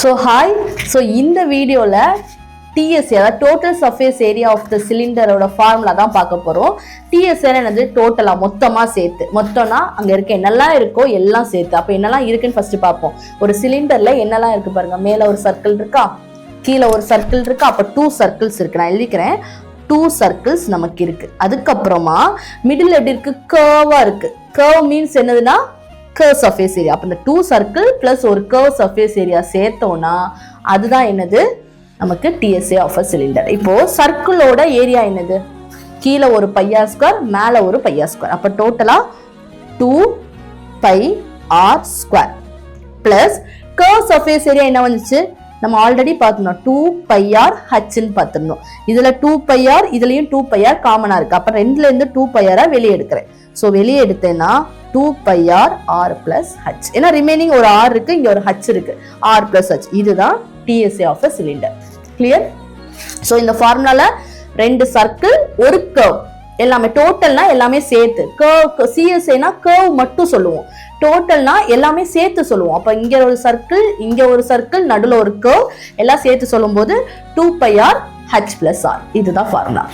So hi, so இந்த வீடியோல TSA அதாவது total surface area of the சிலிண்டரோட ஃபார்முலா தான் பார்க்க போறோம். TSA என்னது டோட்டலா மொத்தமா சேர்த்து. மொத்தம்னா அங்க இருக்க என்னெல்லாம் இருக்கோ எல்லாம் சேர்த்து. அப்ப என்னெல்லாம் இருக்குன்னு ஃபர்ஸ்ட் பார்ப்போம். ஒரு சிலிண்டர்ல என்னெல்லாம் இருக்கு பாருங்க. மேல ஒரு சர்க்கிள் இருக்கா, கீழே ஒரு சர்க்கிள் இருக்கா, அப்ப 2 சர்க்கிள்ஸ் இருக்கு. நான் எழுதிக்கிறேன். 2 சர்க்கிள்ஸ் நமக்கு இருக்கு. அதுக்கப்புறமா மிடில் எப்படி இருக்கு, கர்வா இருக்கு. கர்வ் மீன்ஸ் என்னதுன்னா கர்வ் சர்ஃபேஸ் ஏரியா. அப்ப இந்த 2 சர்க்கிள் பிளஸ் ஒரு கர்வ் சர்ஃபேஸ் ஏரியா சேர்த்தோம்னா அதுதான் என்னது நமக்கு TSA ஆஃப் அ சிலிண்டர். இப்போ சர்க்கிளோட ஏரியா என்னது, கீழே ஒரு பையா ஸ்கொயர், மேல ஒரு பையா ஸ்கொயர். அப்ப டோட்டலா 2πr square plus curve surface area என்ன வந்துச்சு, நம்ம ஆல்ரெடி பார்த்துருந்தோம் 2πr ஹச்ன்னு பார்த்துருந்தோம். இதுல 2πr இதுலயும் 2πr காமனா இருக்கு. அப்ப ரெண்டுல இருந்து 2πr வெளியே எடுக்கிறேன். ஸோ வெளியே எடுத்தேன்னா 2πr r பிளஸ் h. ஏன்னா ரிமைனிங் ஒரு r இருக்கு, இங்க ஒரு h இருக்கு. r பிளஸ் h இதுதான் TSA of a cylinder. Clear? So இந்த ஃபார்முலால 2 சர்க்கிள் ஒரு கர்வ் எல்லாமே டோட்டல்னா எல்லாமே சேர்த்து. கர்வ் CSAனா கர்வ் மட்டும் சொல்லுவோம், டோட்டல்னா எல்லாமே சேர்த்து சொல்லுவோம். அப்ப இங்க ஒரு சர்க்கிள், இங்க ஒரு சர்க்கிள், நடுவில் ஒரு கர்வ் எல்லாம் சேர்த்து சொல்லும் போது 2πr h பிளஸ் r இதுதான் ஃபார்முலா.